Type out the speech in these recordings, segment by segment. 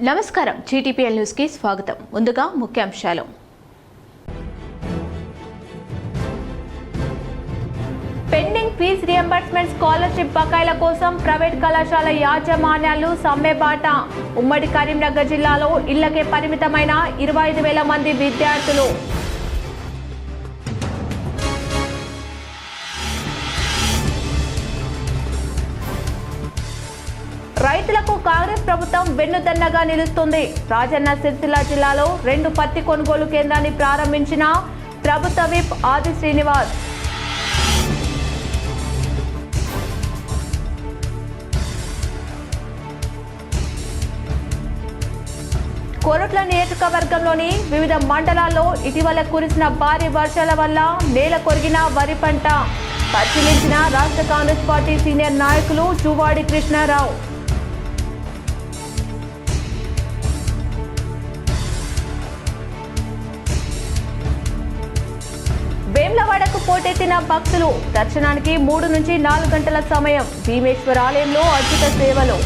నమస్కారం GTPL news కి స్వాగతం. ముందుగా ముఖ్యాంశాలు. పెండింగ్ ఫీజు రియంబర్స్మెంట్ స్కాలర్షిప్ బకాయిల కోసం ప్రైవేట్ కళాశాల యాజమాన్యాలు సమ్మెబాట. ఉమ్మడి కరీంనగర్ జిల్లాలో ఇళ్లకే పరిమితమైన 25,000 మంది విద్యార్థులు. రైతులకు కాంగ్రెస్ ప్రభుత్వం వెన్నుదన్నగా నిలుస్తుంది. రాజన్న సిరిసిల్ల జిల్లాలో 2 పత్తి కొనుగోలు కేంద్రాన్ని ప్రారంభించిన ప్రభుత్వ విప్ ఆది శ్రీనివాస్. కోరుట్ల నియోజకవర్గంలోని వివిధ మండలాల్లో ఇటీవల కురిసిన భారీ వర్షాల వల్ల నేల కొరిగిన వరి పంట పరిశీలించిన రాష్ట్ర కాంగ్రెస్ పార్టీ సీనియర్ నాయకులు జువాడి కృష్ణారావు. వేములవాడకు పోటెత్తిన భక్తులు. దర్శనానికి 3 నుంచి 4 గంటల సమయం. భీమేశ్వర ఆలయంలో అద్భుత సేవలు.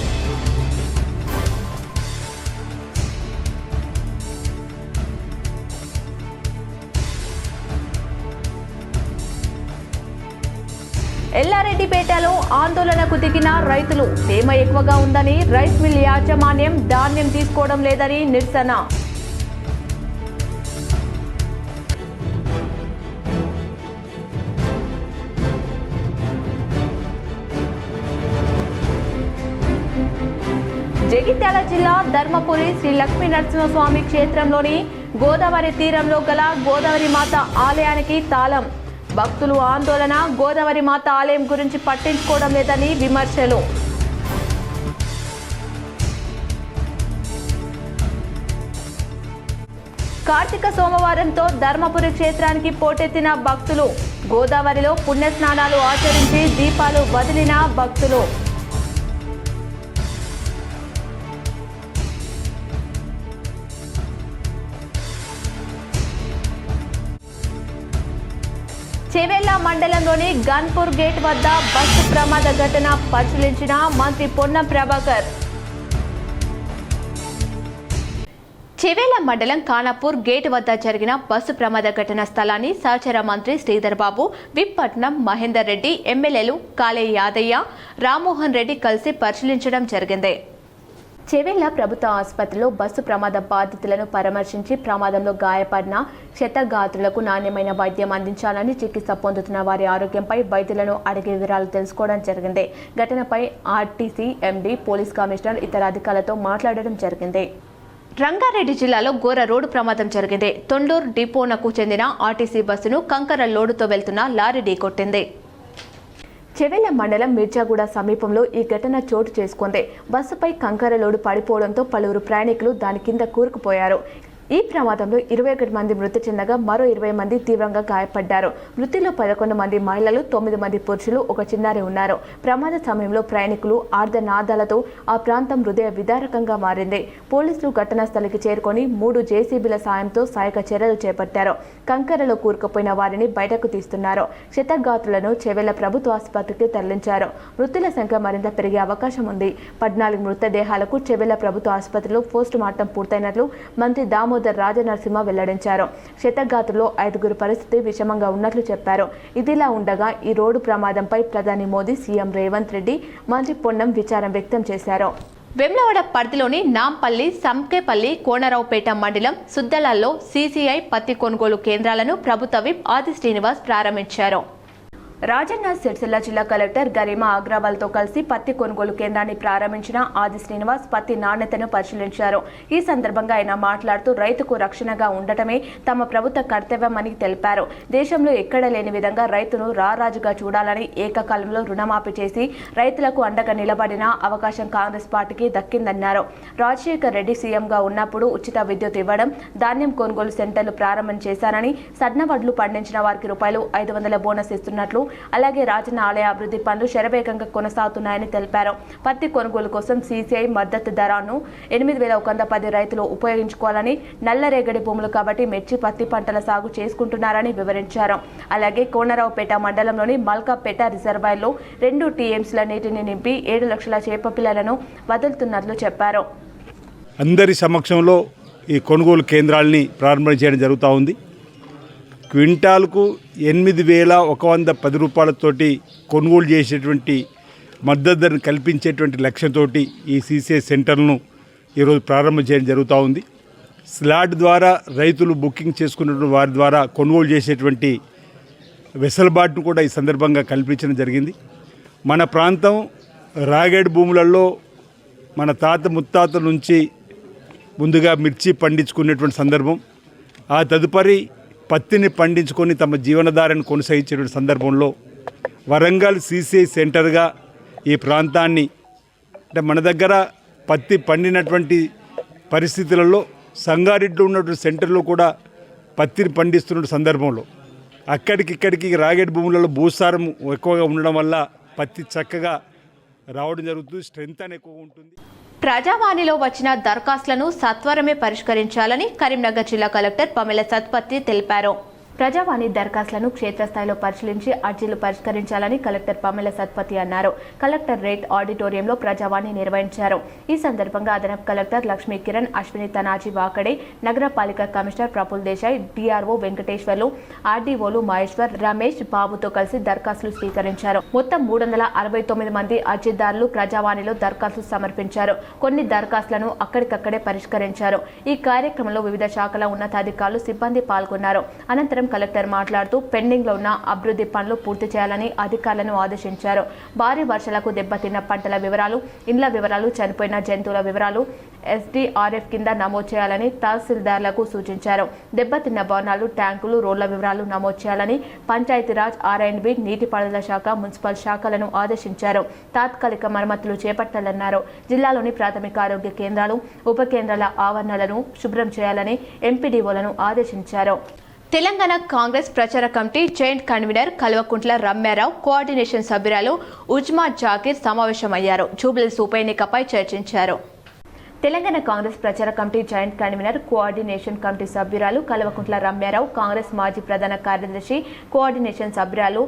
ఎల్లారెడ్డిపేటలో ఆందోళనకు దిగిన రైతులు. తేమ ఎక్కువగా ఉందని రైస్ మిల్ యాజమాన్యం ధాన్యం తీసుకోవడం లేదని నిరసన. జగిత్యాల జిల్లా ధర్మపురి శ్రీ లక్ష్మీ నరసింహస్వామి క్షేత్రంలోని గోదావరి తీరంలో గల గోదావరి మాత ఆలయానికి తాళం. భక్తులు ఆందోళన. గోదావరి మాత ఆలయం గురించి పట్టించుకోవడం లేదని విమర్శలు. కార్తీక సోమవారంతో ధర్మపురి క్షేత్రానికి పోటెత్తిన భక్తులు. గోదావరిలో పుణ్యస్నానాలు ఆచరించి దీపాలు వదిలిన భక్తులు. చెవెళ్ల మండలంలోని గన్పూర్ గేట్ వద్ద బస్సు ప్రమాద ఘటన పరిశీలించిన మంత్రి పొన్నం ప్రభాకర్. చెవెళ్ల మండలం ఖానాపూర్ గేట్ వద్ద జరిగిన బస్సు ప్రమాద ఘటన స్థలాన్ని సహచర మంత్రి శ్రీధర్ బాబు, విప్ పట్నం మహేందర్ రెడ్డి, ఎమ్మెల్యేలు కాళే యాదయ్య, రామ్మోహన్ రెడ్డి కలిసి పరిశీలించడం జరిగింది. చెవెళ్ల ప్రభుత్వ ఆసుపత్రిలో బస్సు ప్రమాద బాధితులను పరామర్శించి ప్రమాదంలో గాయపడిన క్షతగాత్రులకు నాణ్యమైన వైద్యం అందించాలని, చికిత్స పొందుతున్న వారి ఆరోగ్యంపై వైద్యులను అడిగే వివరాలు తెలుసుకోవడం జరిగింది. ఘటనపై ఆర్టీసీ ఎండీ, పోలీస్ కమిషనర్, ఇతర అధికారులతో మాట్లాడడం జరిగింది. రంగారెడ్డి జిల్లాలో ఘోర రోడ్డు ప్రమాదం జరిగింది. తొండూరు డిపోనకు చెందిన ఆర్టీసీ బస్సును కంకర లోడుతో వెళ్తున్న లారీ ఢీకొట్టింది. చెవెళ్ల మండలం మిర్జాగూడ సమీపంలో ఈ ఘటన చోటు చేసుకుంది. బస్సుపై కంకర లోడు పడిపోవడంతో పలువురు ప్రయాణికులు దాని కింద కూరుకుపోయారు. ఈ ప్రమాదంలో 21 మంది మృతి చెందగా మరో 20 మంది తీవ్రంగా గాయపడ్డారు. మృతిలో 11 మంది మహిళలు, 9 మంది పురుషులు, ఒక చిన్నారి ఉన్నారు. ప్రమాద సమయంలో ప్రయాణికులు ఆర్ధనాదాలతో ఆ ప్రాంతం హృదయ విదారకంగా మారింది. పోలీసులు ఘటనా స్థలికి చేరుకొని 3 జేసీబీల సాయంతో సహాయక చర్యలు చేపట్టారు. కంకరలో కూరుకుపోయిన వారిని బయటకు తీస్తున్నారు. క్షతగాత్రులను చెవెళ్ల ప్రభుత్వ ఆసుపత్రికి తరలించారు. మృతుల సంఖ్య మరింత పెరిగే అవకాశం ఉంది. 14 మృతదేహాలకు చెవెళ్ల ప్రభుత్వ ఆసుపత్రిలో పోస్ట్ మార్టం పూర్తయినట్లు మంత్రి దామోదర్ రాజనరసింహ వెల్లడించారు. క్షతగాత్రుల్లో 5గురు పరిస్థితి విషమంగా ఉన్నట్లు చెప్పారు. ఇదిలా ఉండగా ఈ రోడ్డు ప్రమాదంపై ప్రధాని మోదీ, సీఎం రేవంత్ రెడ్డి, మంత్రి పొన్నం విచారం వ్యక్తం చేశారు. వేములవాడ పరిధిలోని నాంపల్లి, సంకేపల్లి, కోనరావుపేట మండలం సుద్దలాల్లో సీసీఐ పత్తి కొనుగోలు కేంద్రాలను ప్రభుత్వ విప్ ఆది శ్రీనివాస్ ప్రారంభించారు. రాజన్న సిరిసిల్ల జిల్లా కలెక్టర్ గరిమా అగ్రవాల్తో కలిసి పత్తి కొనుగోలు కేంద్రాన్ని ప్రారంభించిన ఆది శ్రీనివాస్ పత్తి నాణ్యతను పరిశీలించారు. ఈ సందర్భంగా ఆయన మాట్లాడుతూ రైతుకు రక్షణగా ఉండటమే తమ ప్రభుత్వ కర్తవ్యమని తెలిపారు. దేశంలో ఎక్కడ లేని విధంగా రైతును రారాజుగా చూడాలని, ఏకకాలంలో రుణమాఫీ చేసి రైతులకు అండగా నిలబడిన అవకాశం కాంగ్రెస్ పార్టీకి దక్కిందన్నారు. రాజశేఖర్ రెడ్డి సీఎంగా ఉన్నప్పుడు ఉచిత విద్యుత్ ఇవ్వడం, ధాన్యం కొనుగోలు సెంటర్లు ప్రారంభం చేశారని, సన్నవడ్లు పండించిన వారికి ₹500 బోనస్ ఇస్తున్నట్లు, అలాగే రాజన్న ఆలయ అభివృద్ధి పనులు శరవేగంగా కొనసాగుతున్నాయని తెలిపారు. పత్తి కొనుగోలు కోసం సీసీఐ మద్దతు ధరను 8,110 రైతులు ఉపయోగించుకోవాలని, నల్లరేగడి భూములు కాబట్టి మిర్చి, పత్తి పంటల సాగు చేసుకుంటున్నారని వివరించారు. అలాగే కోనరావుపేట మండలంలోని మల్కాపేట రిజర్వాయర్లో 2 టీఎంసీల నీటిని నింపి 7 లక్షల చేప పిల్లలను వదులుతున్నట్లు చెప్పారు. అందరి సమక్షంలో ఈ కొనుగోలు కేంద్రాలని ప్రారంభం చేయడం జరుగుతూ ఉంది. క్వింటాల్కు 8,110 రూపాయలతోటి కొనుగోలు చేసేటువంటి మద్దతు ధరను కల్పించేటువంటి లక్ష్యంతో ఈ సీసీఐ సెంటర్లను ఈరోజు ప్రారంభం చేయడం జరుగుతూ ఉంది. స్లాట్ ద్వారా రైతులు బుకింగ్ చేసుకున్నటువంటి వారి ద్వారా కొనుగోలు చేసేటువంటి వెసులుబాటును కూడా ఈ సందర్భంగా కల్పించడం జరిగింది. మన ప్రాంతం రాగేడు భూములలో మన తాత ముత్తాతల నుంచి ముందుగా మిర్చి పండించుకునేటువంటి సందర్భం, ఆ తదుపరి పత్తిని పండించుకొని తమ జీవనధారను కొనసాగించేటువంటి సందర్భంలో వరంగల్ సీసీఐ సెంటర్గా ఈ ప్రాంతాన్ని, అంటే మన దగ్గర పత్తి పండినటువంటి పరిస్థితులలో సంగారెడ్డిలో ఉన్నటువంటి సెంటర్లో కూడా పత్తిని పండిస్తున్న సందర్భంలో అక్కడికి రాగేడు భూములలో భూసారం ఎక్కువగా ఉండడం వల్ల పత్తి చక్కగా రావడం జరుగుతుంది, స్ట్రెంత్ అని ఎక్కువ ఉంటుంది. ప్రజావాణిలో వచ్చిన దరఖాస్తులను సత్వరమే పరిష్కరించాలని కరీంనగర్ జిల్లా కలెక్టర్ పమెల సత్పతి తెలిపారు. ప్రజావాణి దరఖాస్తులను క్షేత్రస్థాయిలో పరిశీలించి అర్జీలు పరిష్కరించాలని కలెక్టర్ పమెల సత్పతి అన్నారు. కలెక్టర్ రేట్ ఆడిటోరియంలో ప్రజావాణి నిర్వహించారు. ఈ సందర్భంగా అదనపు కలెక్టర్ లక్ష్మీ కిరణ్, అశ్విని తనాజీ వాకడే, నగరపాలిక కమిషనర్ ప్రఫుల్ దేశాయ్, డిఆర్ఓ వెంకటేశ్వర్లు, ఆర్డీఓలు మహేశ్వర్, రమేష్ బాబుతో కలిసి దరఖాస్తులు స్వీకరించారు. మొత్తం 369 మంది అర్జీదారులు ప్రజావాణిలో దరఖాస్తులు సమర్పించారు. కొన్ని దరఖాస్తులను అక్కడికక్కడే పరిష్కరించారు. ఈ కార్యక్రమంలో వివిధ శాఖల ఉన్నతాధికారులు, సిబ్బంది పాల్గొన్నారు. అనంతరం కలెక్టర్ మాట్లాడుతూ పెండింగ్ లో ఉన్న అభివృద్ధి పనులు పూర్తి చేయాలని అధికారులను ఆదేశించారు. భారీ వర్షాలకు దెబ్బతిన్న పంటల వివరాలు, ఇండ్ల వివరాలు, చనిపోయిన జంతువుల వివరాలు ఎస్డీఆర్ఎఫ్ కింద నమోదు చేయాలని తహసీల్దార్లకు సూచించారు. దెబ్బతిన్న భవనాలు, ట్యాంకులు, రోడ్ల వివరాలు నమోదు చేయాలని పంచాయతీరాజ్, ఆర్ఐండ్బి, నీటిపారుదల శాఖ, మున్సిపల్ శాఖలను ఆదేశించారు. తాత్కాలిక మరమ్మతులు చేపట్టాలన్నారు. జిల్లాలోని ప్రాథమిక ఆరోగ్య కేంద్రాలు, ఉప కేంద్రాల ఆవరణలను శుభ్రం చేయాలని ఎంపీడీఓలను ఆదేశించారు. తెలంగాణ కాంగ్రెస్ ప్రచార committee joint convener Kalvakuntla Ramya Rao, coordination సభ్యురాలు ఉజ్మా జాకీర్ సమావేశమయ్యారు. జూబ్లీహిల్స్ ఉప ఎన్నికపై చర్చించారు. తెలంగాణ కాంగ్రెస్ ప్రచార committee joint convener, coordination committee సభ్యురాలు కల్వకుంట్ల రమ్యారావు, కాంగ్రెస్ మాజీ ప్రధాన కార్యదర్శి, కోఆర్డినేషన్ సభ్యురాలు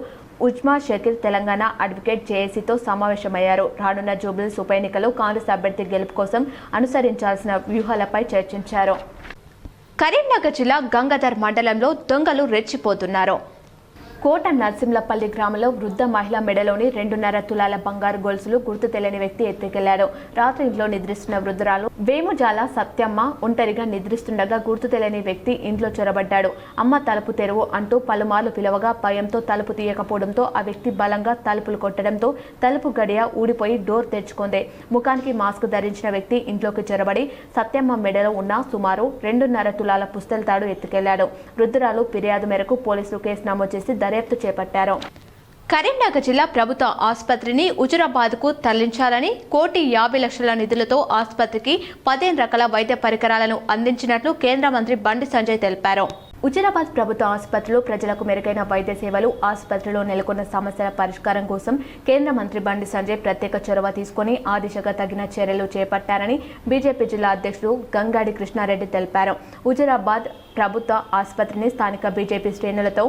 ఉజ్మా షకీర్ తెలంగాణ అడ్వకేట్ జేఏసీతో సమావేశమయ్యారు. రానున్న జూబ్లీహిల్స్ ఉప ఎన్నికలో కాంగ్రెస్ అభ్యర్థి గెలుపు కోసం అనుసరించాల్సిన వ్యూహాలపై చర్చించారు. కరీంనగర్ జిల్లా గంగాధర్ మండలంలో దొంగలు రెచ్చిపోతున్నారు. కోట నర్సింలపల్లి గ్రామంలో వృద్ధ మహిళ మెడలోని 2.5 తులాల బంగారు గొలుసులు గుర్తు తెలియని వ్యక్తి ఎత్తుకెళ్లాడు. రాత్రి ఇంట్లో నిద్రిస్తున్న వృద్ధురాలు వేముజాల సత్యమ్మ ఒంటరిగా నిద్రిస్తుండగా గుర్తు తెలియని వ్యక్తి ఇంట్లో చొరబడ్డాడు. అమ్మ తలుపు తెరువు అంటూ పలుమార్లు పిలవగా భయంతో తలుపు తీయకపోవడంతో ఆ వ్యక్తి బలంగా తలుపులు కొట్టడంతో తలుపు గడియ ఊడిపోయి డోర్ తెరుచుకుంది. ముఖానికి మాస్క్ ధరించిన వ్యక్తి ఇంట్లోకి చొరబడి సత్యమ్మ మెడలో ఉన్న సుమారు 2.5 తులాల పుస్తల తాడు ఎత్తుకెళ్లాడు. వృద్ధురాలు ఫిర్యాదు మేరకు పోలీసులు కేసు నమోదు చేసి దర్యాప్తు చేపట్టారు. కరీంనగర్ జిల్లా ప్రభుత్వ ఆసుపత్రిని హుజురాబాద్కు తరలించాలని 1,50,00,000 నిధులతో ఆసుపత్రికి 15 రకాల వైద్య పరికరాలను అందించినట్లు కేంద్ర మంత్రి బండి సంజయ్ తెలిపారు. హుజురాబాద్ ప్రభుత్వ ఆసుపత్రిలో ప్రజలకు మెరుగైన వైద్య సేవలు, ఆసుపత్రిలో నెలకొన్న సమస్యల పరిష్కారం కోసం కేంద్ర మంత్రి బండి సంజయ్ ప్రత్యేక చొరవ తీసుకుని ఆ దిశగా తగిన చర్యలు చేపట్టారని బీజేపీ జిల్లా అధ్యక్షుడు గంగాడి కృష్ణారెడ్డి తెలిపారు. హుజురాబాద్ ప్రభుత్వ ఆసుపత్రిని స్థానిక బీజేపీ శ్రేణులతో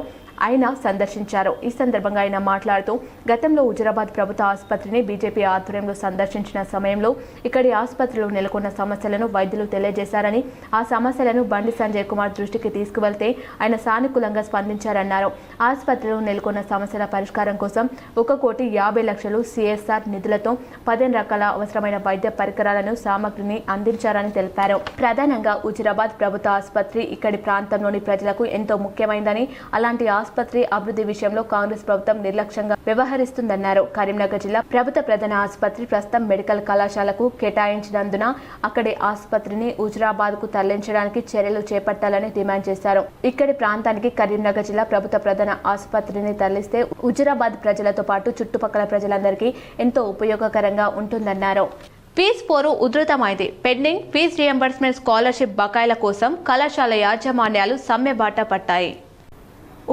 ఆయన సందర్శించారు. ఈ సందర్భంగా ఆయన మాట్లాడుతూ గతంలో హుజురాబాద్ ప్రభుత్వ ఆసుపత్రిని బీజేపీ ఆధ్వర్యంలో సందర్శించిన సమయంలో ఇక్కడి ఆసుపత్రిలో నెలకొన్న సమస్యలను వైద్యులు తెలియజేశారని, ఆ సమస్యలను బండి సంజయ్ కుమార్ దృష్టికి తీసుకువెళ్తే ఆయన సానుకూలంగా స్పందించారన్నారు. ఆసుపత్రిలో నెలకొన్న సమస్యల పరిష్కారం కోసం 1,50,00,000 సిఎస్ఆర్ నిధులతో 15 రకాల అవసరమైన వైద్య పరికరాలను, సామగ్రిని అందించారని తెలిపారు. ప్రధానంగా హుజురాబాద్ ప్రభుత్వ ఆసుపత్రి ఇక్కడి ప్రాంతంలోని ప్రజలకు ఎంతో ముఖ్యమైందని, అలాంటి ఆసుపత్రి అభివృద్ధి విషయంలో కాంగ్రెస్ ప్రభుత్వం నిర్లక్ష్యంగా వ్యవహరిస్తుందన్నారు. కరీంనగర్ జిల్లా ప్రభుత్వ ప్రధాన ఆసుపత్రి ప్రస్తుతం మెడికల్ కళాశాలకు కేటాయించినందున అక్కడి ఆసుపత్రిని హుజురాబాద్కు తరలించడానికి చర్యలు చేపట్టాలని డిమాండ్ చేశారు. ఇక్కడి ప్రాంతానికి కరీంనగర్ జిల్లా ప్రభుత్వ ప్రధాన ఆసుపత్రిని తరలిస్తే హుజురాబాద్ ప్రజలతో పాటు చుట్టుపక్కల ప్రజలందరికీ ఎంతో ఉపయోగకరంగా ఉంటుందన్నారు. ఫీజు పోరు ఉధృతమైంది. పెండింగ్ ఫీజు రియంబర్స్మెంట్, స్కాలర్షిప్ బకాయిల కోసం కళాశాల యాజమాన్యాలు సమ్మె బాట పట్టాయి.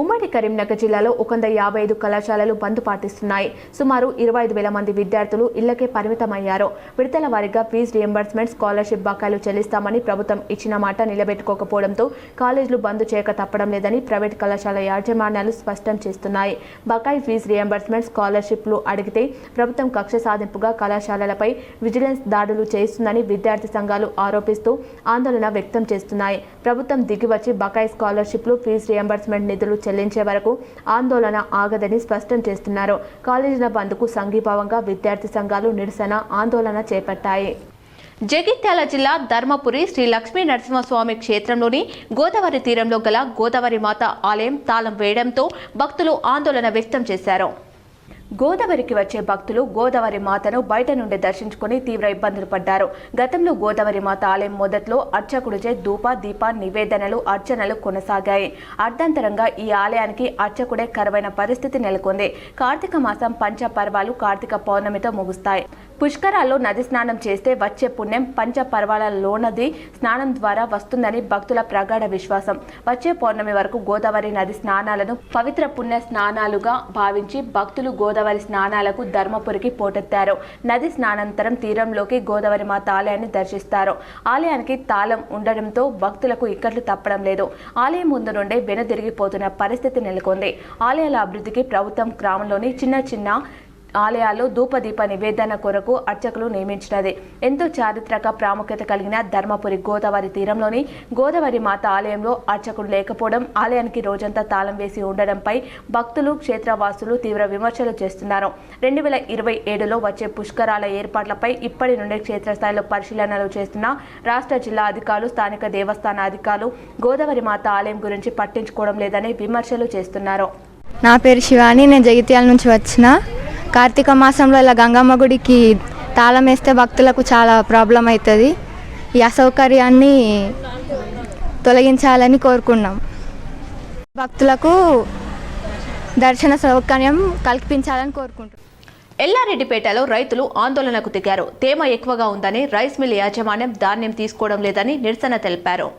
ఉమ్మడి కరీంనగర్ జిల్లాలో 155 కళాశాలలు బంద్ పాటిస్తున్నాయి. సుమారు 25,000 మంది విద్యార్థులు ఇళ్లకే పరిమితమయ్యారు. విడతల వారీగా ఫీజు రియంబర్స్మెంట్, స్కాలర్షిప్ బకాయిలు చెల్లిస్తామని ప్రభుత్వం ఇచ్చిన మాట నిలబెట్టుకోకపోవడంతో కాలేజీలు బంద్ చేయక తప్పడం లేదని ప్రైవేట్ కళాశాల యాజమాన్యాలు స్పష్టం చేస్తున్నాయి. బకాయి ఫీజు రియంబర్స్మెంట్, స్కాలర్షిప్లు అడిగితే ప్రభుత్వం కక్ష సాధింపుగా కళాశాలలపై విజిలెన్స్ దాడులు చేస్తుందని విద్యార్థి సంఘాలు ఆరోపిస్తూ ఆందోళన వ్యక్తం చేస్తున్నాయి. ప్రభుత్వం దిగివచ్చి బకాయి స్కాలర్షిప్లు, ఫీజు రియంబర్స్మెంట్ నిధులు చెల్లించే వరకు ఆందోళన ఆగదని స్పష్టం చేస్తున్నారు. కాలేజీల బంద్కు సంఘీభావంగా విద్యార్థి సంఘాలు నిరసన ఆందోళన చేపట్టాయి. జగిత్యాల జిల్లా ధర్మపురి శ్రీ లక్ష్మీ నరసింహస్వామి క్షేత్రంలోని గోదావరి తీరంలో గల గోదావరి మాత ఆలయం తాళం వేయడంతో భక్తులు ఆందోళన వ్యక్తం చేశారు. గోదావరికి వచ్చే భక్తులు గోదావరి మాతను బయట నుండి దర్శించుకుని తీవ్ర ఇబ్బందులు పడ్డారు. గతంలో గోదావరి మాత ఆలయం మొదట్లో అర్చకుడిచే ధూప దీప నివేదనలు, అర్చనలు కొనసాగాయి. అర్ధంతరంగా ఈ ఆలయానికి అర్చకుడే కరువైన పరిస్థితి నెలకొంది. కార్తీక మాసం పంచ పర్వాలు కార్తీక పౌర్ణమితో ముగుస్తాయి. పుష్కరాల్లో నది స్నానం చేస్తే వచ్చే పుణ్యం పంచ పర్వాలలోనది స్నానం ద్వారా వస్తుందని భక్తుల ప్రగాఢ విశ్వాసం. వచ్చే పౌర్ణమి వరకు గోదావరి నది స్నానాలను పవిత్ర పుణ్య స్నానాలుగా భావించి భక్తులు గోదావరి స్నానాలకు ధర్మపురికి పోటెత్తారు. నది స్నానానంతరం తీరంలోకి గోదావరి మాత ఆలయాన్ని దర్శిస్తారు. ఆలయానికి తాళం ఉండడంతో భక్తులకు ఇక్కట్లు తప్పడం లేదు. ఆలయం ముందు నుండే వెనుదిరిగిపోతున్న పరిస్థితి నెలకొంది. ఆలయాల అభివృద్ధికి ప్రభుత్వం గ్రామంలోని చిన్న ఆలయాల్లో ధూపదీప నివేదన కొరకు అర్చకులు నియమించినది. ఎంతో చారిత్రక ప్రాముఖ్యత కలిగిన ధర్మపురి గోదావరి తీరంలోని గోదావరి మాత ఆలయంలో అర్చకుడు లేకపోవడం, ఆలయానికి రోజంతా తాళం వేసి ఉండడంపై భక్తులు, క్షేత్రవాసులు తీవ్ర విమర్శలు చేస్తున్నారు. 2027లో వచ్చే పుష్కరాల ఏర్పాట్లపై ఇప్పటి నుండే క్షేత్రస్థాయిలో పరిశీలనలు చేస్తున్న రాష్ట్ర జిల్లా అధికారులు, స్థానిక దేవస్థాన అధికారులు గోదావరి మాత ఆలయం గురించి పట్టించుకోవడం లేదని విమర్శలు చేస్తున్నారు. నా పేరు శివాని, నేను జగిత్యాల నుంచి వచ్చిన. కార్తీక మాసంలో ఇలా గంగమ్మ గుడికి తాళం వేస్తే భక్తులకు చాలా ప్రాబ్లం అవుతుంది. ఈ అసౌకర్యాన్ని తొలగించాలని కోరుకున్నాం. భక్తులకు దర్శన సౌకర్యం కల్పించాలని కోరుకుంటున్నాం. ఎల్లారెడ్డిపేటలో రైతులు ఆందోళనకు దిగారు. తేమ ఎక్కువగా ఉందని రైస్ మిల్ యాజమాన్యం ధాన్యం తీసుకోవడం లేదని నిరసన తెలిపారు.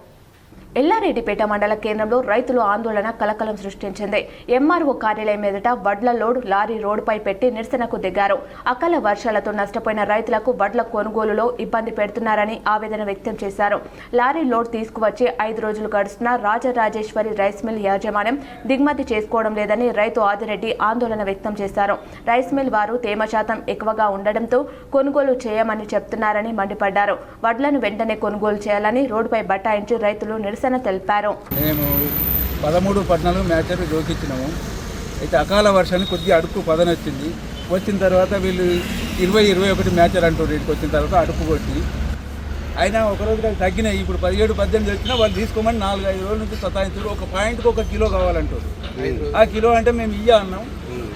ఎల్లారెడ్డిపేట మండల కేంద్రంలో రైతులు ఆందోళన కలకలం సృష్టించింది. ఎంఆర్ఓ కార్యాలయం ఎదుట వడ్ల లోడ్ లారీ రోడ్డుపై పెట్టి నిరసనకు దిగారు. అకాల వర్షాలతో నష్టపోయిన రైతులకు వడ్ల కొనుగోలులో ఇబ్బంది పెడుతున్నారని ఆవేదన వ్యక్తం చేశారు. లారీ లోడ్ తీసుకువచ్చి 5 రోజులు గడుస్తున్నా రాజరాజేశ్వరి రైస్ మిల్ యాజమాన్యం దిగుమతి చేసుకోవడం లేదని రైతు ఆదిరెడ్డి ఆందోళన వ్యక్తం చేశారు. రైస్ మిల్ వారు తేమ శాతం ఎక్కువగా ఉండడంతో కొనుగోలు చేయమని చెప్తున్నారని మండిపడ్డారు. వడ్లను వెంటనే కొనుగోలు చేయాలని రోడ్డుపై బటాయించి రైతులు నిరసన తెలిపారు. మేము 13, 14 మ్యాచర్లు జోకిచ్చినాము. అయితే అకాల వర్షానికి కొద్దిగా అడుపు పదనొచ్చింది. వచ్చిన తర్వాత వీళ్ళు 20, 21 మ్యాచర్ అంటారు. ఇక్కడికి వచ్చిన తర్వాత అడుపు కొట్టి అయినా ఒకరోజు తగ్గినాయి. ఇప్పుడు 17, 18 వచ్చినా వాళ్ళు తీసుకోమని 4-5 రోజుల నుంచి సతాయించారు. ఒక పాయింట్కి 1 కిలో కావాలంటారు. ఆ కిలో అంటే మేము అన్నాం.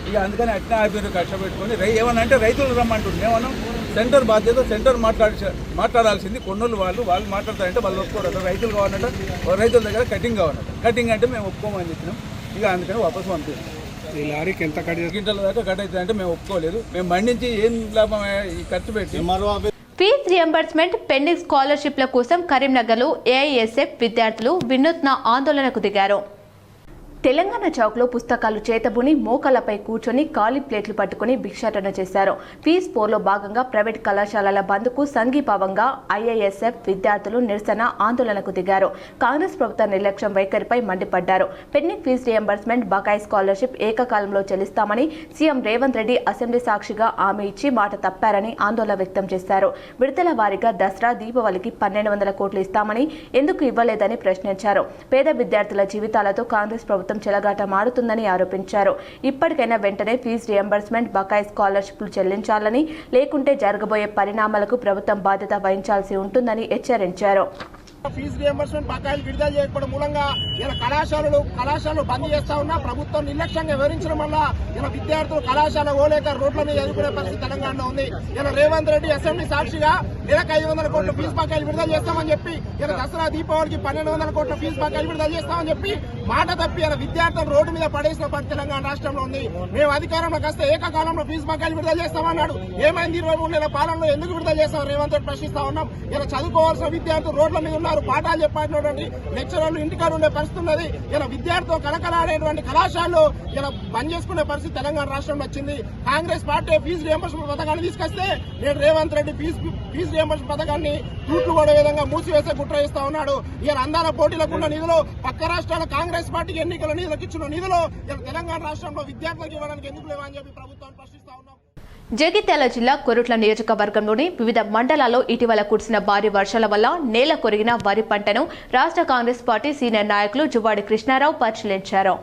ఇక అందుకని అట్నే ఆపేరు కష్టపెట్టుకొని ఏమన్నా అంటే రైతులు రమ్మంటుంది. ఏమన్నా సెంటర్ బాధ్యత సెంటర్ మాట్లాడాల్సింది. కొన్నోళ్ళు వాళ్ళు మాట్లాడతారంటే వాళ్ళు ఒప్పుకోరు. రైతులు కావాలంట, రైతుల దగ్గర కటింగ్ కావాలంట. కటింగ్ అంటే మేము ఒప్పుకోమని చెప్పినాం. ఇక అందుకని వాపసు పంపిస్తాం. ఈ లారీకి ఎంత క్వింటల దాకా కట్ అవుతుంది అంటే మేము ఒప్పుకోలేదు. మేము మండించి ఏం లాభం ఈ ఖర్చు పెట్టి ఫీజ్ రియంబర్స్మెంట్, పెండింగ్ స్కాలర్షిప్ల కోసం కరీంనగర్లో ఏఐఎస్ఎఫ్ విద్యార్థులు వినూత్న ఆందోళనకు దిగారు. తెలంగాణ చౌక్లో పుస్తకాలు చేతబుని మోకాళ్లపై కూర్చొని ఖాళీ ప్లేట్లు పట్టుకుని భిక్షాటన చేశారు. ఫీజ్ పోర్లో భాగంగా ప్రైవేట్ కళాశాలల బంద్కు సంఘీభావంగా ఐఐఎస్ఎఫ్ విద్యార్థులు నిరసన ఆందోళనకు దిగారు. కాంగ్రెస్ ప్రభుత్వ నిర్లక్ష్యం వైఖరిపై మండిపడ్డారు. పెండింగ్ ఫీజ్ రియంబర్స్మెంట్, బకాయి స్కాలర్షిప్ ఏకకాలంలో చెల్లిస్తామని సీఎం రేవంత్ రెడ్డి అసెంబ్లీ సాక్షిగా హామీ ఇచ్చి మాట తప్పారని ఆందోళన వ్యక్తం చేశారు. విడతల వారీగా దసరా, దీపావళికి 1,200 కోట్లు ఇస్తామని ఎందుకు ఇవ్వలేదని ప్రశ్నించారు. పేద విద్యార్థుల జీవితాలతో కాంగ్రెస్ ప్రభుత్వం చెలగాట మారుతుందని ఆరోపించారు. ఇప్పటికైనా వెంటనే ఫీజు రియంబర్స్మెంట్, బకాయి స్కాలర్షిప్లు చెల్లించాలని, లేకుంటే జరగబోయే పరిణామాలకు ప్రభుత్వం బాధ్యత వహించాల్సి ఉంటుందని హెచ్చరించారు. ఫీజు రియంబర్స్మెంట్ బకాయిలు విడుదల చేయకపోవడం మూలంగా ఇలా కళాశాలలు బంద్ చేస్తా ఉన్నా ప్రభుత్వం నిర్లక్ష్యంగా వివరించడం వల్ల ఇలా విద్యార్థులు కళాశాల ఓలేక రోడ్ల మీద చదువుకునే పరిస్థితి తెలంగాణలో ఉంది. ఇలా రేవంత్ రెడ్డి అసెంబ్లీ సాక్షిగా నెలకు 500 కోట్ల ఫీజు బకాయిలు విడుదల చేస్తామని చెప్పి, ఇలా దసరా, దీపావళికి 1,200 కోట్ల ఫీజు బకాయిలు విడుదల చేస్తామని చెప్పి మాట తప్పి ఇలా విద్యార్థులు రోడ్డు మీద పడేసిన పని తెలంగాణ రాష్ట్రంలో ఉంది. మేము అధికారంలోకి వస్తే ఏకకాలంలో ఫీజు బకాయిలు విడుదల చేస్తామన్నాడు. ఏమైంది 23 నెలల పాలనలో ఎందుకు విడుదల చేస్తాం రేవంత్ రెడ్డి ప్రశ్నిస్తా ఉన్నాం. ఇలా చదువుకోవాల్సిన విద్యార్థులు రోడ్ల మీద గారు పాఠాలు చెప్పినటువంటి లెక్చరర్లు ఇంటికాడ ఉండే పరిస్థితి ఉన్నది. ఇలా విద్యార్థులు కలకలాడేటువంటి కళాశాలలు ఇలా బంద్ చేసుకునే పరిస్థితి తెలంగాణ రాష్ట్రంలో వచ్చింది. కాంగ్రెస్ పార్టీ ఫీజు రియంబర్స్మెంట్ పథకాన్ని తీసుకొస్తే నేను రేవంత్ రెడ్డి ఫీజు రియంబర్స్మెంట్ పథకాన్ని తూట్లు పడే విధంగా మూసివేసే కుట్ర చేస్తా ఉన్నాడు. ఇలా అందాల పోటీలకు ఉన్న నిధులు పక్క రాష్ట్రాల కాంగ్రెస్ పార్టీకి ఎన్నికల నిధులకు ఇచ్చిన నిధులు తెలంగాణ రాష్ట్రంలో విద్యార్థులకు ఇవ్వడానికి ఎందుకు లేవని చెప్పి ప్రభుత్వాన్ని ప్రశ్నిస్తా ఉన్నాం. జగిత్యాల జిల్లా కొరుట్ల నియోజకవర్గంలోని వివిధ మండలాల్లో ఇటీవల కురిసిన భారీ వర్షాల వల్ల నేల కొరిగిన వరి పంటను రాష్ట్ర కాంగ్రెస్ పార్టీ సీనియర్ నాయకులు జువ్వాడి కృష్ణారావు పరిశీలించారు.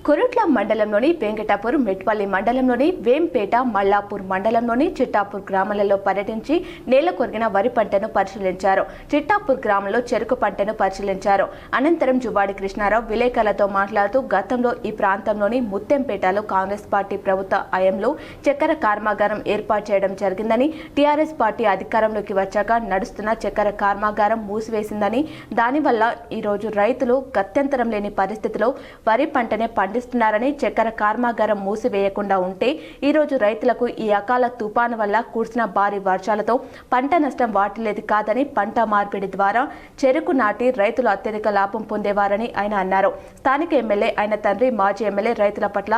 కొరుట్ల మండలంలోని వెంకటాపూర్, మెట్పల్లి మండలంలోని వేంపేట, మల్లాపూర్ మండలంలోని చిట్టాపూర్ గ్రామాలలో పర్యటించి నేల కొరిగిన వరి పంటను పరిశీలించారు. చిట్టాపూర్ గ్రామంలో చెరుకు పంటను పరిశీలించారు. అనంతరం జువ్వాడి కృష్ణారావు విలేకరులతో మాట్లాడుతూ గతంలో ఈ ప్రాంతంలోని ముత్తెంపేటలో కాంగ్రెస్ పార్టీ ప్రభుత్వ హయాంలో చక్కెర కర్మాగారం ఏర్పాటు చేయడం జరిగిందని, టీఆర్ఎస్ పార్టీ అధికారంలోకి వచ్చాక నడుస్తున్న చక్కెర కర్మాగారం మూసివేసిందని, దానివల్ల ఈరోజు రైతులు గత్యంతరం లేని పరిస్థితిలో వరి పంటనే పండిస్తున్నారని, చక్కెర కర్మాగారం మూసివేయకుండా ఉంటే ఈరోజు రైతులకు ఈ అకాల తుపాను వల్ల కురిసిన భారీ వర్షాలతో పంట నష్టం వాటిల్లేది కాదని, పంట మార్పిడి ద్వారా చెరుకు నాటి రైతులు అత్యధిక లాభం పొందేవారని ఆయన అన్నారు. స్థానిక ఎమ్మెల్యే ఆయన తండ్రి మాజీ ఎమ్మెల్యే రైతుల పట్ల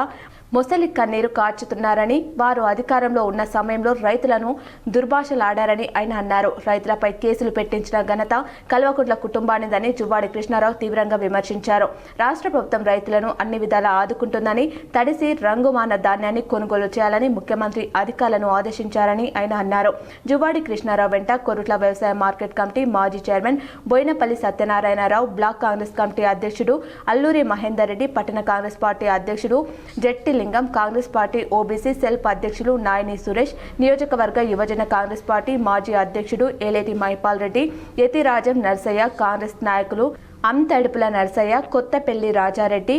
మొసలి కన్నీరు కార్చుతున్నారని, వారు అధికారంలో ఉన్న సమయంలో రైతులను దుర్భాషలాడారని ఆయన అన్నారు. రైతులపై కేసులు పెట్టించిన ఘనత కల్వకుంట్ల కుటుంబానిదని జువ్వాడి కృష్ణారావు తీవ్రంగా విమర్శించారు. రాష్ట్ర ప్రభుత్వం రైతులను అన్ని విధాలా ఆదుకుంటుందని, తడిసి రంగుమాన ధాన్యాన్ని కొనుగోలు చేయాలని ముఖ్యమంత్రి అధికారులను ఆదేశించారని ఆయన అన్నారు. జువ్వాడి కృష్ణారావు వెంట కొరుట్ల వ్యవసాయ మార్కెట్ కమిటీ మాజీ chairman Boinapalli Satyanarayanarao, block Congress committee అధ్యక్షుడు అల్లూరి మహేందర్ రెడ్డి, పట్టణ కాంగ్రెస్ పార్టీ అధ్యక్షుడు జట్టి లింగం, కాంగ్రెస్ పార్టీ ఓబీసీ సెల్ఫ్ అధ్యక్షులు నాయని సురేష్, నియోజకవర్గ యువజన కాంగ్రెస్ పార్టీ మాజీ అధ్యక్షుడు ఏలేటి మహిపాల్ రెడ్డి, యతిరాజం నర్సయ్య, కాంగ్రెస్ నాయకులు అంతడుపుల నర్సయ్య, కొత్తపల్లి రాజారెడ్డి,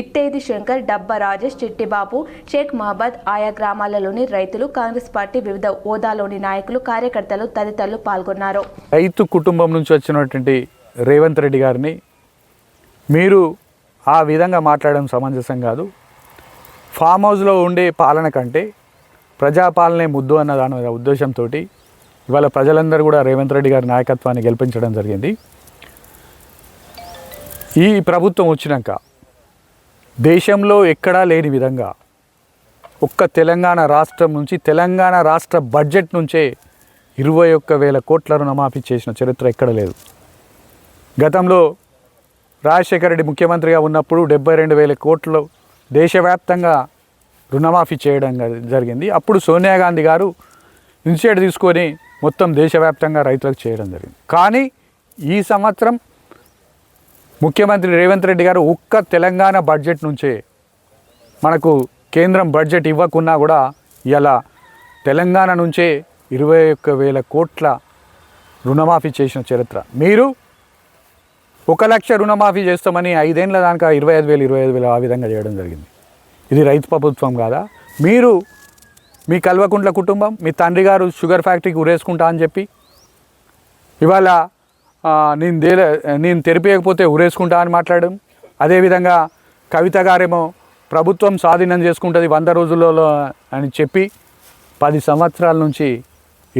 ఇట్టేది శంకర్, డబ్బా రాజేష్, చిట్టిబాబు, షేక్ మహబద్, ఆయా గ్రామాలలోని రైతులు, కాంగ్రెస్ పార్టీ వివిధ హోదాలోని నాయకులు, కార్యకర్తలు తదితరులు పాల్గొన్నారు. రైతు కుటుంబం నుంచి వచ్చినటువంటి రేవంత్ రెడ్డి గారిని మీరు ఆ విధంగా మాట్లాడడం సమంజసం కాదు. ఫామ్ హౌస్లో ఉండే పాలన కంటే ప్రజాపాలనే ముద్దు అన్న దాని ఉద్దేశంతో ఇవాళ ప్రజలందరూ కూడా రేవంత్ రెడ్డి గారి నాయకత్వాన్ని గెలిపించడం జరిగింది. ఈ ప్రభుత్వం వచ్చినాక దేశంలో ఎక్కడా లేని విధంగా ఒక్క తెలంగాణ రాష్ట్రం నుంచి, తెలంగాణ రాష్ట్ర బడ్జెట్ నుంచే 21,000 కోట్ల రుణమాఫీ చేసిన చరిత్ర ఎక్కడ లేదు. గతంలో రాజశేఖర రెడ్డి ముఖ్యమంత్రిగా ఉన్నప్పుడు 72,000 కోట్లు దేశవ్యాప్తంగా రుణమాఫీ చేయడం జరిగింది. అప్పుడు సోనియా గాంధీ గారు ఇనిషియేటివ్ తీసుకొని మొత్తం దేశవ్యాప్తంగా రైతులకు చేయడం జరిగింది. కానీ ఈ సంవత్సరం ముఖ్యమంత్రి రేవంత్ రెడ్డి గారు ఒక్క తెలంగాణ బడ్జెట్ నుంచే, మనకు కేంద్రం బడ్జెట్ ఇవ్వకున్నా కూడా ఇలా తెలంగాణ నుంచే 21,000 కోట్ల రుణమాఫీ చేసిన చరిత్ర. మీరు 1 లక్ష రుణమాఫీ చేస్తామని 5 ఏళ్ళ దాకా 25,000 ఆ విధంగా చేయడం జరిగింది. ఇది రైతు ప్రభుత్వం కాదా? మీరు మీ కల్వకుంట్ల కుటుంబం, మీ తండ్రి గారు షుగర్ ఫ్యాక్టరీకి ఉరేసుకుంటా అని చెప్పి ఇవాళ నేను తెరిపేయకపోతే ఉరేసుకుంటా అని మాట్లాడడం. అదేవిధంగా కవిత గారేమో ప్రభుత్వం స్వాధీనం చేసుకుంటుంది 100 రోజులలో అని చెప్పి 10 సంవత్సరాల నుంచి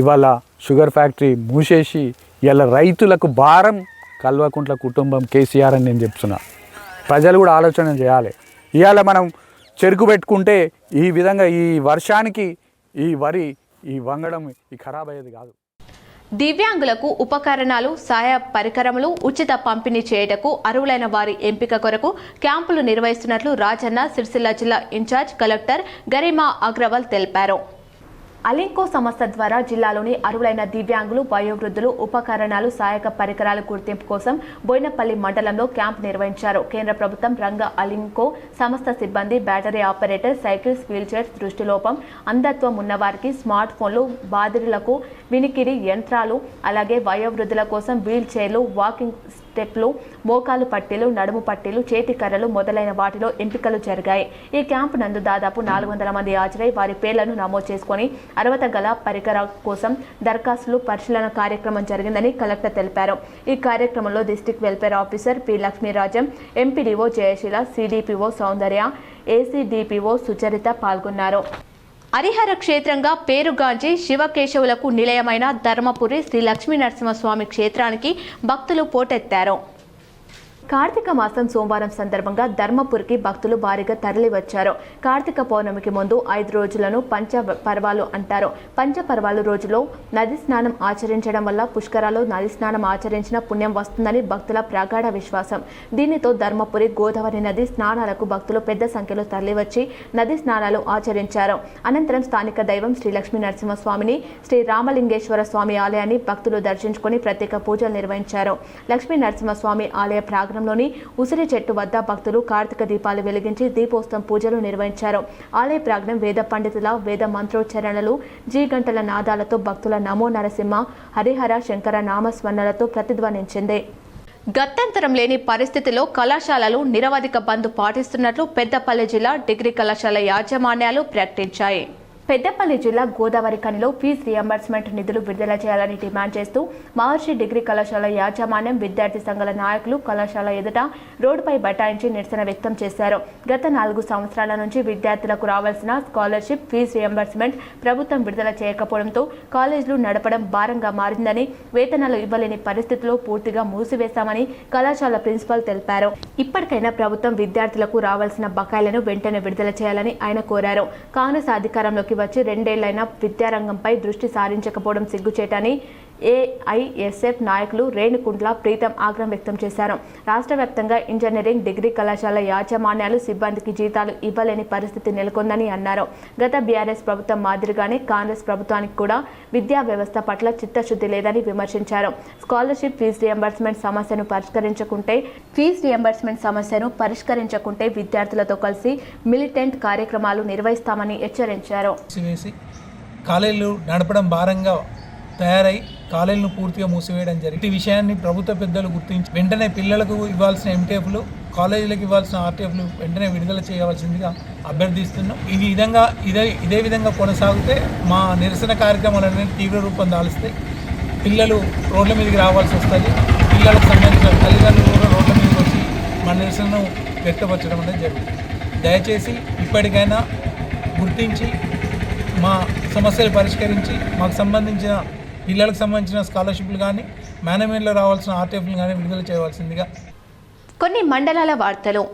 ఇవాళ షుగర్ ఫ్యాక్టరీ మూసేసి ఇలా రైతులకు భారం కల్వకుంట్ల కుటుంబం, కేసీఆర్ అని నేను చెప్తున్నా. ప్రజలు కూడా ఆలోచన చేయాలి. ఇవాళ మనం చెరుకు పెట్టుకుంటే ఈ విధంగా ఈ వర్షానికి ఈ వరి ఈ వంగడం ఈ ఖరాబ్ అయ్యేది కాదు. దివ్యాంగులకు ఉపకరణాలు, సహాయ పరికరములు ఉచిత పంపిణీ చేయుటకు అర్హులైన వారి ఎంపిక కొరకు క్యాంపులు నిర్వహిస్తున్నట్లు రాజన్న సిరిసిల్ల జిల్లా ఇన్ఛార్జ్ కలెక్టర్ గరిమా అగ్రవాల్ తెలిపారు. అలింకో సంస్థ ద్వారా జిల్లాలోని అర్హులైన దివ్యాంగులు, వయోవృద్ధులు ఉపకరణాలు, సహాయక పరికరాల గుర్తింపు కోసం బోయినపల్లి మండలంలో క్యాంప్ నిర్వహించారు. కేంద్ర ప్రభుత్వం రంగ అలింకో సంస్థ సిబ్బంది, బ్యాటరీ ఆపరేటర్, సైకిల్స్, వీల్చైర్స్, దృష్టిలోపం, అంధత్వం ఉన్నవారికి స్మార్ట్ ఫోన్లు, బాధితులకు వినికిడి యంత్రాలు, అలాగే వయోవృద్ధుల కోసం వీల్ చైర్లు, వాకింగ్ స్టెప్లు, మోకాలు పట్టీలు, నడుము పట్టీలు, చేతి కర్రలు మొదలైన వాటిలో ఎంపికలు జరిగాయి. ఈ క్యాంపు నందు దాదాపు 400 మంది హాజరై వారి పేర్లను నమోదు చేసుకుని అర్హత గల పరికరాల కోసం దరఖాస్తులు పరిశీలన కార్యక్రమం జరిగిందని కలెక్టర్ తెలిపారు. ఈ కార్యక్రమంలో district welfare officer P Lakshmirajam, MPDO Jayasheela, CDPO Soundarya, ACDPO Sucharitha పాల్గొన్నారు. హరిహర క్షేత్రంగా పేరుగాంచి శివకేశవులకు నిలయమైన ధర్మపురి శ్రీ లక్ష్మీ నరసింహస్వామి క్షేత్రానికి భక్తులు పోటెత్తారు. కార్తీక మాసం సోమవారం సందర్భంగా ధర్మపురికి భక్తులు భారీగా తరలివచ్చారు. కార్తీక పౌర్ణమికి ముందు 5 రోజులను పంచపర్వాలు అంటారు. పంచపర్వాలు రోజులో నది స్నానం ఆచరించడం వల్ల పుష్కరాలు నది స్నానం ఆచరించిన పుణ్యం వస్తుందని భక్తుల ప్రగాఢ విశ్వాసం. దీనితో ధర్మపురి గోదావరి నది స్నానాలకు భక్తులు పెద్ద సంఖ్యలో తరలివచ్చి నది స్నానాలు ఆచరించారు. అనంతరం స్థానిక దైవం శ్రీ లక్ష్మీ నరసింహస్వామిని, శ్రీ రామలింగేశ్వర స్వామి ఆలయాన్ని భక్తులు దర్శించుకుని ప్రత్యేక పూజలు నిర్వహించారు. లక్ష్మీ నరసింహస్వామి ఆలయ ప్రాంగణంలోని ఉసిరి చెట్టు వద్ద భక్తులు కార్తీక దీపాలు వెలిగించి దీపోత్సవం పూజలు నిర్వహించారు. ఆలయ ప్రాంగణం వేద పండితుల వేద మంత్రోచ్చరణలు, గంటల నాదాలతో భక్తుల నమో నరసింహ, హరిహర శంకర నామస్మరణలతో ప్రతిధ్వనించింది. గత్యంతరం లేని పరిస్థితిలో కళాశాలలు నిరవధిక బంద్ పాటిస్తున్నట్లు పెద్దపల్లి జిల్లా డిగ్రీ కళాశాల యాజమాన్యాలు ప్రకటించాయి. పెద్దపల్లి జిల్లా గోదావరి ఖనిలో ఫీజు రియంబర్స్మెంట్ నిధులు విడుదల చేయాలని డిమాండ్ చేస్తూ మహర్షి డిగ్రీ కళాశాల యాజమాన్యం, విద్యార్థి సంఘాల నాయకులు కళాశాల ఎదుట రోడ్డుపై బైఠాయించి నిరసన వ్యక్తం చేశారు. గత 4 సంవత్సరాల నుంచి విద్యార్థులకు రావాల్సిన స్కాలర్షిప్ ఫీజు రియంబర్స్మెంట్ ప్రభుత్వం విడుదల చేయకపోవడంతో కాలేజీలు నడపడం భారంగా మారిందని, వేతనాలు ఇవ్వలేని పరిస్థితిలో పూర్తిగా మూసివేశామని కళాశాల ప్రిన్సిపల్ తెలిపారు. ఇప్పటికైనా ప్రభుత్వం విద్యార్థులకు రావాల్సిన బకాయిలను వెంటనే విడుదల చేయాలని ఆయన కోరారు. కాంగ్రెస్ అధికారంలోకి వచ్చి 2 ఏళ్లైనా విద్యారంగంపై దృష్టి సారించకపోవడం సిగ్గుచేటని ఏఐఎస్ఎఫ్ నాయకులు రేణుకుంట్ల ప్రీతం ఆగ్రహం వ్యక్తం చేశారు. రాష్ట్ర వ్యాప్తంగా ఇంజనీరింగ్, డిగ్రీ కళాశాల యాజమాన్యాలు సిబ్బందికి జీతాలు ఇవ్వలేని పరిస్థితి నెలకొందని అన్నారు. గత బీఆర్ఎస్ ప్రభుత్వం మాదిరిగానే కాంగ్రెస్ ప్రభుత్వానికి కూడా విద్యా వ్యవస్థ పట్ల చిత్తశుద్ధి లేదని విమర్శించారు. స్కాలర్షిప్ ఫీజు రియంబర్స్మెంట్ సమస్యను పరిష్కరించకుంటే విద్యార్థులతో కలిసి మిలిటెంట్ కార్యక్రమాలు నిర్వహిస్తామని హెచ్చరించారు. కాలేజీలు నడపడం భారంగా తయారై కాలేజీలను పూర్తిగా మూసివేయడం జరిగింది. ఈ విషయాన్ని ప్రభుత్వ పెద్దలు గుర్తించి వెంటనే పిల్లలకు ఇవ్వాల్సిన ఎంటీఎఫ్లు, కాలేజీలకు ఇవ్వాల్సిన ఆర్టీఎఫ్లు వెంటనే విడుదల చేయవలసిందిగా అభ్యర్థిస్తున్నాం. ఇదే విధంగా కొనసాగితే మా నిరసన కార్యక్రమాలన్నీ తీవ్ర రూపం దాలుస్తాయి. పిల్లలు రోడ్ల మీదకి రావాల్సి వస్తుంది. పిల్లలకు సంబంధించిన తల్లిదండ్రులు కూడా రోడ్ల మీదకి వచ్చి మా నిరసనను వ్యక్తపరచడం అనేది జరుగుతుంది. దయచేసి ఇప్పటికైనా గుర్తించి మా సమస్యలు పరిష్కరించి మాకు సంబంధించిన పిల్లలకు సంబంధించిన స్కాలర్షిప్లు కానీ, మేనేజ్మెంట్లో రావాల్సిన ఆర్టీఎఫ్లు కానీ విడుదల చేయవలసిందిగా. కొన్ని మండలాల వార్తలు.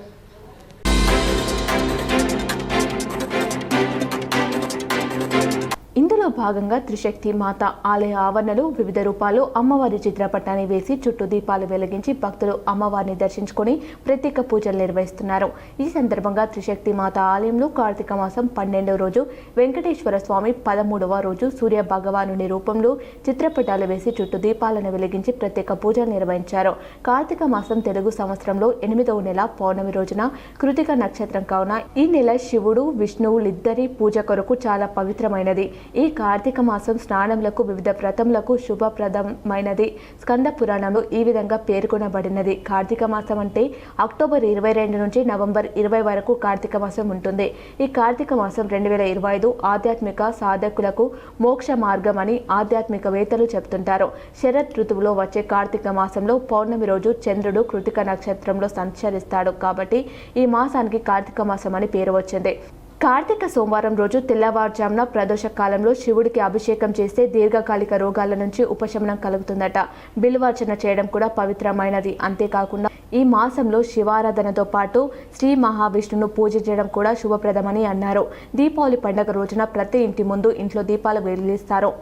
ఇందులో భాగంగా త్రిశక్తి మాత ఆలయ ఆవరణలు వివిధ రూపాలు అమ్మవారి చిత్రపటాన్ని వేసి చుట్టూ దీపాలు వెలిగించి భక్తులు అమ్మవారిని దర్శించుకొని ప్రత్యేక పూజలు నిర్వహిస్తున్నారు. ఈ సందర్భంగా త్రిశక్తి మాత ఆలయంలో కార్తీక మాసం 12వ రోజు వెంకటేశ్వర స్వామి, 13వ రోజు సూర్య భగవానుని రూపంలో చిత్రపటాలు వేసి చుట్టూ దీపాలను వెలిగించి ప్రత్యేక పూజలు నిర్వహించారు. కార్తీక మాసం తెలుగు సంవత్సరంలో 8వ నెల పౌర్ణమి రోజున కృతిక నక్షత్రం కావున ఈ నెల శివుడు, విష్ణువులిద్దరి పూజ కొరకు చాలా పవిత్రమైనది. ఈ కార్తీక మాసం స్నానములకు, వివిధ వ్రతములకు శుభప్రదమైనది. స్కంద పురాణంలో ఈ విధంగా పేర్కొనబడినది. కార్తీక మాసం అంటే అక్టోబర్ 22 నుంచి నవంబర్ 20 వరకు కార్తీక మాసం ఉంటుంది. ఈ కార్తీక మాసం 2025 ఆధ్యాత్మిక సాధకులకు మోక్ష మార్గం అని ఆధ్యాత్మికవేత్తలు చెప్తుంటారు. శరత్ ఋతువులో వచ్చే కార్తీక మాసంలో పౌర్ణమి రోజు చంద్రుడు కృతిక నక్షత్రంలో సంచరిస్తాడు కాబట్టి ఈ మాసానికి కార్తీక మాసం అని పేరు వచ్చింది. కార్తీక సోమవారం రోజు తెల్లవారుజామున ప్రదోష కాలంలో శివుడికి అభిషేకం చేస్తే దీర్ఘకాలిక రోగాల నుంచి ఉపశమనం కలుగుతుందట. బిల్వార్చన చేయడం కూడా పవిత్రమైనది. అంతేకాకుండా ఈ మాసంలో శివారాధనతో పాటు శ్రీ మహావిష్ణును పూజించడం కూడా శుభప్రదమని అన్నారు. దీపావళి పండుగ రోజున ప్రతి ఇంటి ముందు ఇంట్లో దీపాలు వెలిగిస్తారు.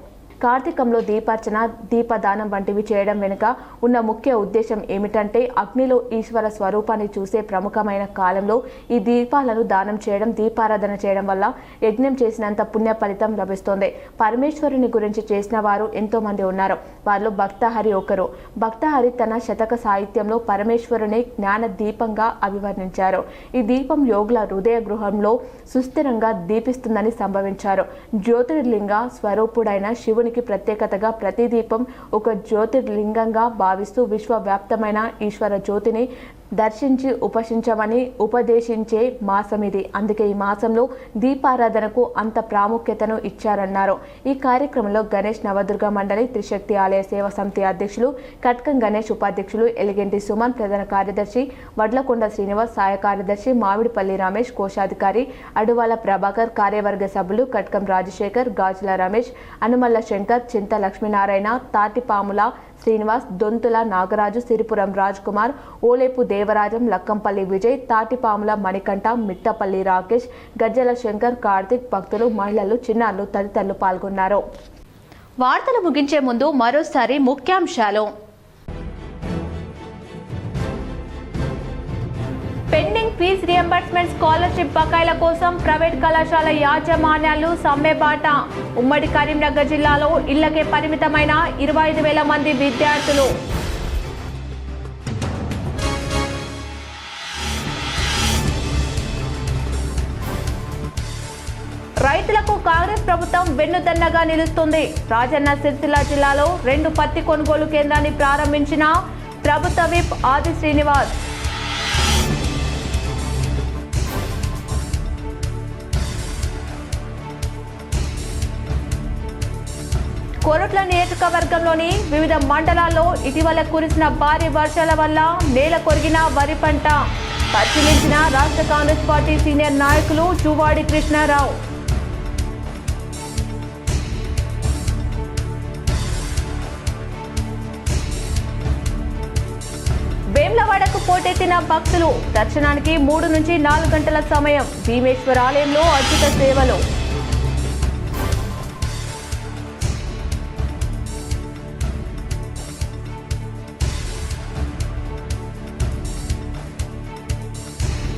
కార్తీకంలో దీపార్చన, దీపదానం వంటివి చేయడం వెనుక ఉన్న ముఖ్య ఉద్దేశం ఏమిటంటే అగ్నిలో ఈశ్వర స్వరూపాన్ని చూసే ప్రముఖమైన కాలంలో ఈ దీపాలను దానం చేయడం, దీపారాధన చేయడం వల్ల యజ్ఞం చేసినంత పుణ్య ఫలితం లభిస్తుంది. పరమేశ్వరుని గురించి చేసిన వారు ఎంతో మంది ఉన్నారు. వారిలో భక్తహరి ఒకరు. భక్తహరి తన శతక సాహిత్యంలో పరమేశ్వరుని జ్ఞాన దీపంగా అభివర్ణించారు. ఈ దీపం యోగుల హృదయ గృహంలో సుస్థిరంగా దీపిస్తుందని సంభవించారు. జ్యోతిర్లింగ స్వరూపుడైన శివుని ప్రత్యేకతగా ప్రతి దీపం ఒక జ్యోతిర్లింగంగా భావిస్తూ విశ్వవ్యాప్తమైన ఈశ్వర జ్యోతిని దర్శించి ఉపశించమని ఉపదేశించే మాసం ఇది. అందుకే ఈ మాసంలో దీపారాధనకు అంత ప్రాముఖ్యతను ఇచ్చారన్నారు. ఈ కార్యక్రమంలో గణేష్ నవదుర్గ మండలి త్రిశక్తి ఆలయ సేవా సమితి అధ్యక్షులు కట్కం గణేష్, ఉపాధ్యక్షులు ఎలిగెంటి సుమన్, ప్రధాన కార్యదర్శి వడ్లకొండ శ్రీనివాస్, సహాయ కార్యదర్శి మామిడిపల్లి రమేష్, కోశాధికారి అడువాల ప్రభాకర్, కార్యవర్గ సభ్యులు కట్కం రాజశేఖర్, గాజుల రమేష్, అనుమల్ల శంకర్, చింత లక్ష్మీనారాయణ, తాటిపాముల శ్రీనివాస్, దొంతుల నాగరాజు, సిరిపురం రాజ్ కుమార్, ఓలేపు దేవరాజం, లక్కంపల్లి విజయ్, తాటిపాముల మణికంఠ, మిట్టపల్లి రాకేష్, గజ్జల శంకర్, కార్తిక్, భక్తులు, మహిళలు, చిన్నారులు తదితరులు పాల్గొన్నారు. వార్తలు ముగించే ముందు మరోసారి ముఖ్యాంశాలు. పెండింగ్ ఫీజు రియంబర్స్మెంట్ స్కాలర్షిప్ బకాయిల కోసం ప్రైవేట్ కళాశాల యాజమాన్యాలు సమ్మెబాట. ఉమ్మడి కరీంనగర్ జిల్లాలో ఇళ్లకే పరిమితమైన 25,000 మంది విద్యార్థులు. రైతులకు కాంగ్రెస్ ప్రభుత్వం వెన్నుదన్నగా నిలుస్తుంది. రాజన్న సిరిసిల్ల జిల్లాలో 2 పత్తి కొనుగోలు కేంద్రాన్ని ప్రారంభించిన ప్రభుత్వ విప్ ఆది శ్రీనివాస్. కోరుట్ల నియోజకవర్గంలోని వివిధ మండలాల్లో ఇటీవల కురిసిన భారీ వర్షాల వల్ల నేల కొరిగిన వరి పంట పరిశీలించిన రాష్ట్ర కాంగ్రెస్ పార్టీ సీనియర్ నాయకులు చువాడి కృష్ణారావు. వేములవాడకు పోటెత్తిన భక్తులు. దర్శనానికి 3 నుంచి 4 గంటల సమయం. భీమేశ్వర ఆలయంలో అద్భుత సేవలు.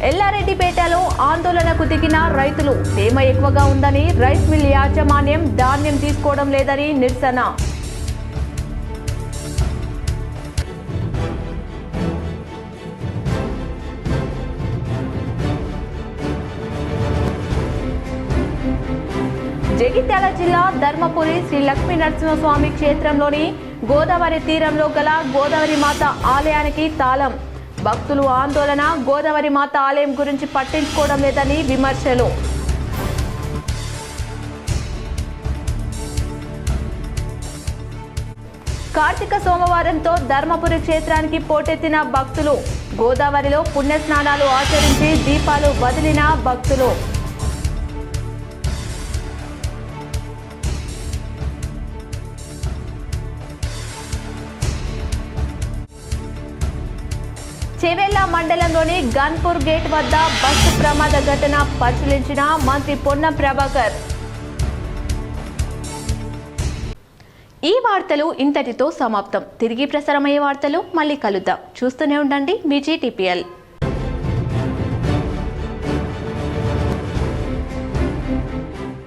ఎల్లారెడ్డిపేటలో ఆందోళనకు దిగిన రైతులు. తేమ ఎక్కువగా ఉందని రైస్ మిల్ యాజమాన్యం ధాన్యం తీసుకోవడం లేదని నిరసన. జగిత్యాల జిల్లా ధర్మపురి శ్రీ లక్ష్మీ నరసింహస్వామి క్షేత్రంలోని గోదావరి తీరంలో గల గోదావరి మాత ఆలయానికి తాళం. భక్తులు ఆందోళన. గోదావరి మాత ఆలయం గురించి పట్టించుకోవడం లేదని విమర్శలు. కార్తీక సోమవారంతో ధర్మపురి క్షేత్రానికి పోటెత్తిన భక్తులు. గోదావరిలో పుణ్యస్నానాలు ఆచరించి దీపాలు వదిలిన భక్తులు. చెవెళ్ల మండలంలోని గన్పూర్ గేట్ వద్ద బస్సు ప్రమాద ఘటన పరిశీలించిన మంత్రి పొన్నం ప్రభాకర్. ఈ వార్తలు ఇంతటితో సమాప్తం. తిరిగి ప్రసారమయ్యే వార్తలు మళ్ళీ కలుద్దాం. చూస్తూనే ఉండండి మీ GTPL.